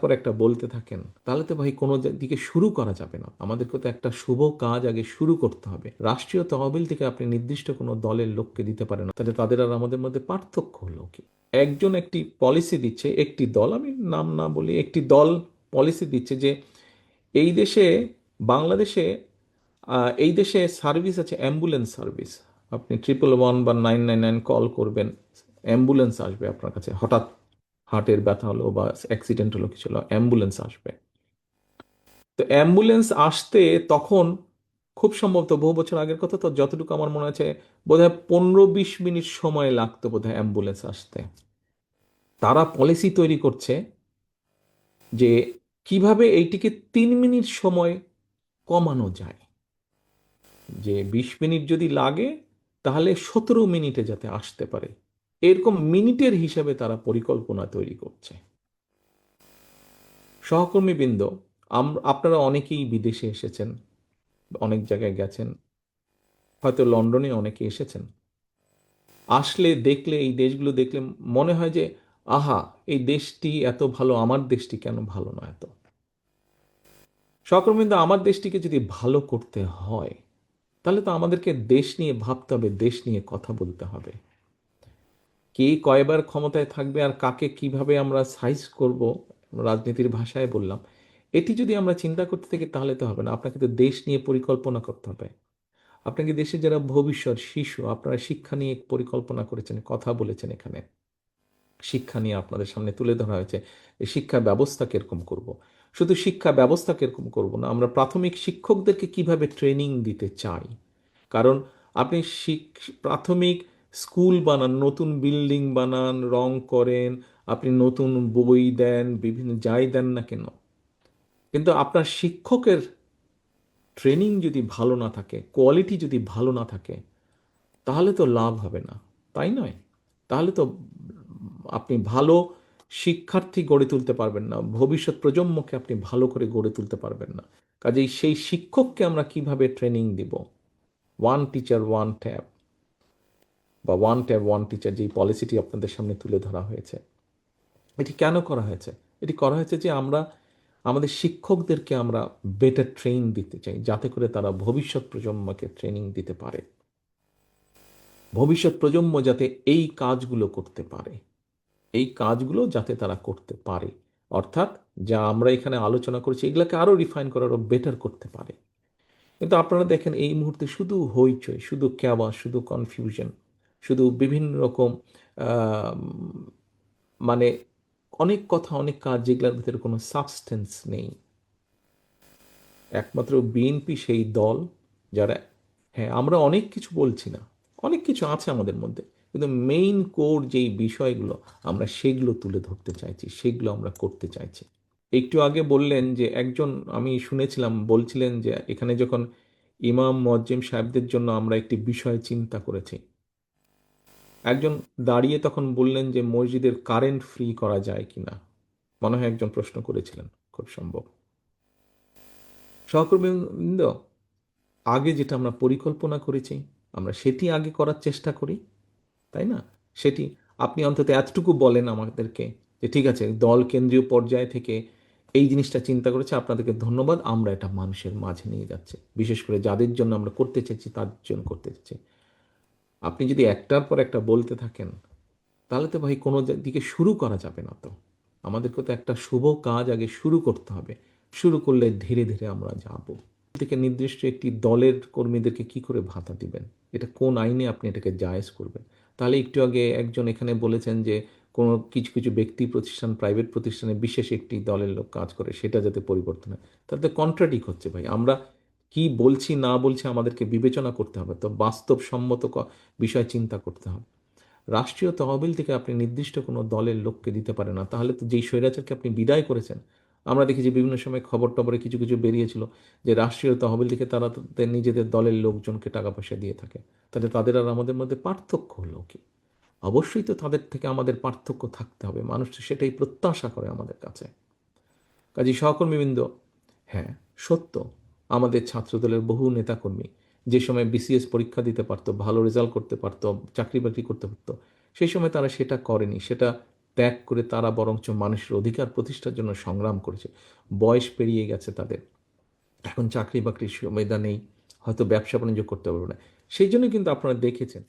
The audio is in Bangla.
পর একটা বলতে থাকেন, তাহলে তো ভাই কোনো দিকে শুরু করা যাবে না। আমাদেরকে তো একটা শুভ কাজ আগে শুরু করতে হবে। রাষ্ট্রীয় তহবিল থেকে আপনি নির্দিষ্ট কোনো দলের লোককে দিতে পারেন না, তাহলে তাদের আর আমাদের মধ্যে পার্থক্য হলো কি? একজন একটি পলিসি দিচ্ছে, একটি দল, আমি নাম না বলি, একটি দল পলিসি দিচ্ছে যে এই দেশে, বাংলাদেশে, এই দেশে সার্ভিস আছে, অ্যাম্বুলেন্স সার্ভিস। আপনি 111 বা 999 কল করবেন, অ্যাম্বুলেন্স আসবে আপনার কাছে। হঠাৎ হার্টের ব্যথা হলো বা অ্যাক্সিডেন্ট হলো, কিছু হলো, অ্যাম্বুলেন্স আসবে। তো অ্যাম্বুলেন্স আসতে তখন খুব সম্ভবত বহু বছর আগের কথা, তো যতটুকু আমার মনে আছে বোধহয় 15-20 মিনিট সময় লাগতো বোধহয় অ্যাম্বুলেন্স আসতে। তারা পলিসি তৈরি করছে যে কিভাবে এইটিকে 3 মিনিট সময় কমানো যায়, যে 20 মিনিট যদি লাগে তাহলে 17 মিনিটে যাতে আসতে পারে, এরকম মিনিটের হিসাবে তারা পরিকল্পনা তৈরি করছে। সহকর্মীবৃন্দ, আপনারা অনেকেই বিদেশে এসেছেন, অনেক জায়গায় গেছেন, হয়তো লন্ডনে অনেকে এসেছেন। আসলে দেখলে, এই দেশগুলো দেখলে মনে হয় যে আহা, এই দেশটি এত ভালো, আমার দেশটি কেন ভালো না এত। সহকর্মীবৃন্দ, আমার দেশটিকে যদি ভালো করতে হয় তাহলে তো আমাদেরকে দেশ নিয়ে ভাবতে হবে, দেশ নিয়ে কথা বলতে হবে। কে কয়বার ক্ষমতায় থাকবে আর কাকে কিভাবে আমরা সাইজ করব, রাজনীতির ভাষায় বললাম, এটি যদি আমরা চিন্তা করতে থাকি তাহলে তো হবে না। আপনাকে তো দেশ নিয়ে পরিকল্পনা করতে হবে। আপনাকে দেশের যারা ভবিষ্যৎ শিশু, আপনারা শিক্ষা নিয়ে পরিকল্পনা করেছেন, কথা বলেছেন, এখানে শিক্ষা নিয়ে আপনাদের সামনে তুলে ধরা হয়েছে। এই শিক্ষা ব্যবস্থা কিরকম করব। শুধু শিক্ষা ব্যবস্থা কিরকম করব না, আমরা প্রাথমিক শিক্ষকদেরকে কিভাবে ট্রেনিং দিতে চাই। কারণ আপনি প্রাথমিক স্কুল বানান, নতুন বিল্ডিং বানান, রং করেন, আপনি নতুন বই দেন, বিভিন্ন যাই দেন না কেন, কিন্তু আপনার শিক্ষকের ট্রেনিং যদি ভালো না থাকে, কোয়ালিটি যদি ভালো না থাকে, তাহলে তো লাভ হবে না, তাই নয়? তাহলে তো আপনি ভালো শিক্ষার্থী গড়ে তুলতে পারবেন না, ভবিষ্যৎ প্রজন্মকে আপনি ভালো করে গড়ে তুলতে পারবেন না। কাজেই সেই শিক্ষককে আমরা কিভাবে ট্রেনিং দিব? ওয়ান টিচার ওয়ান ট্যাব, বা ওয়ান ট্যাব ওয়ান টিচার, যেই পলিসিটি আপনাদের সামনে তুলে ধরা হয়েছে, এটি কেন করা হয়েছে? এটি করা হয়েছে যে আমরা আমাদের শিক্ষকদেরকে আমরা বেটার ট্রেন দিতে চাই, যাতে করে তারা ভবিষ্যৎ প্রজন্মকে ট্রেনিং দিতে পারে, ভবিষ্যৎ প্রজন্ম যাতে এই কাজগুলো করতে পারে, এই কাজগুলো যাতে তারা করতে পারে। অর্থাৎ যা আমরা এখানে আলোচনা করেছি এগুলোকে আরও রিফাইন করে, আরও বেটার করতে পারে। কিন্তু আপনারা দেখেন এই মুহূর্তে শুধু হইচই, শুধু ক্যাবা, শুধু কনফিউশন, শুধু বিভিন্ন রকম আহ, মানে অনেক কথা, অনেক কাজ, যেগুলোর ভিতরে কোনো সাবস্টেন্স নেই। একমাত্র বিএনপি সেই দল যারা, হ্যাঁ আমরা অনেক কিছু বলছি না, অনেক কিছু আছে আমাদের মধ্যে, কিন্তু মেইন কোর যেই বিষয়গুলো আমরা সেগুলো তুলে ধরতে চাইছি, সেগুলো আমরা করতে চাইছি। একটু আগে বললেন যে একজন, আমি শুনেছিলাম বলছিলেন যে এখানে যখন ইমাম মুয়াজ্জিম সাহেবদের জন্য আমরা একটি বিষয় চিন্তা করেছি, একজন দাঁড়িয়ে তখন বললেন যে মসজিদের কারেন্ট ফ্রি করা যায় কিনা, মনে হয় একজন প্রশ্ন করেছিলেন, খুব সম্ভব। সহকর্মীবৃন্দ, আগে যেটা আমরা পরিকল্পনা করেছি আমরা সেটি আগে করার চেষ্টা করি, তাই না? সেটি আপনি অন্তত এতটুকু বলেন আমাদেরকে যে ঠিক আছে, দল কেন্দ্রীয় পর্যায় থেকে এই জিনিসটা চিন্তা করেছে, আপনাদেরকে ধন্যবাদ, আমরা এটা মানুষের মাঝে নিয়ে যাচ্ছি, বিশেষ করে যাদের জন্য আমরা করতে চাইছি তার জন্য করতে চাইছি। আপনি যদি একটার পর একটা বলতে থাকেন তাহলে তো ভাই কোনো দিকে শুরু করা যাবে না। তো আমাদেরকে তো একটা শুভ কাজ আগে শুরু করতে হবে, শুরু করলে ধীরে ধীরে আমরা যাব। থেকে নির্দিষ্ট একটি দলের কর্মীদেরকে কি করে ভাতা দিবেন? এটা কোন আইনে আপনি এটাকে জায়েজ করবেন? তাহলে একটু আগে একজন এখানে বলেছেন যে কোনো কিছু কিছু ব্যক্তি প্রতিষ্ঠান, প্রাইভেট প্রতিষ্ঠানে বিশেষ একটি দলের লোক কাজ করে, সেটা যাতে পরিবর্তন হয়, তাতে কন্ট্রাডিক হচ্ছে ভাই। আমরা কি বলছি না বলছি আমাদেরকে বিবেচনা করতে হবে, তো বাস্তবসম্মত বিষয় চিন্তা করতে হবে। রাষ্ট্রীয় তহবিল থেকে আপনি নির্দিষ্ট কোনো দলের লোককে দিতে পারেন না, তাহলে তো যেই স্বৈরাচারকে আপনি বিদায় করেছেন, আমরা দেখি যে বিভিন্ন সময় খবর টবরে কিছু কিছু বেরিয়েছিল যে রাষ্ট্রীয় তহবিল থেকে তারা তাদের নিজেদের দলের লোকজনকে টাকা পয়সা দিয়ে থাকে, তাহলে তাদের আর আমাদের মধ্যে পার্থক্য হলো কি? অবশ্যই তো তাদের থেকে আমাদের পার্থক্য থাকতে হবে, মানুষ তো সেটাই প্রত্যাশা করে আমাদের কাছে। কাজী সহকর্মীবৃন্দ, হ্যাঁ সত্য, আমাদের ছাত্রদলের বহু নেতাকর্মী যে সময় বিসিএস পরীক্ষা দিতে পারতো, ভালো রেজাল্ট করতে পারতো, চাকরি বাকরি করতে পারতো, সেই সময় তারা সেটা করেনি, সেটা ত্যাগ করে তারা বরঞ্চ মানুষের অধিকার প্রতিষ্ঠার জন্য সংগ্রাম করেছে। বয়স পেরিয়ে গেছে তাদের, এখন চাকরি বাকরির সুবিধা নেই, হয়তো ব্যবসা বাণিজ্য করতে পারবে না। সেই জন্য কিন্তু আপনারা দেখেছেন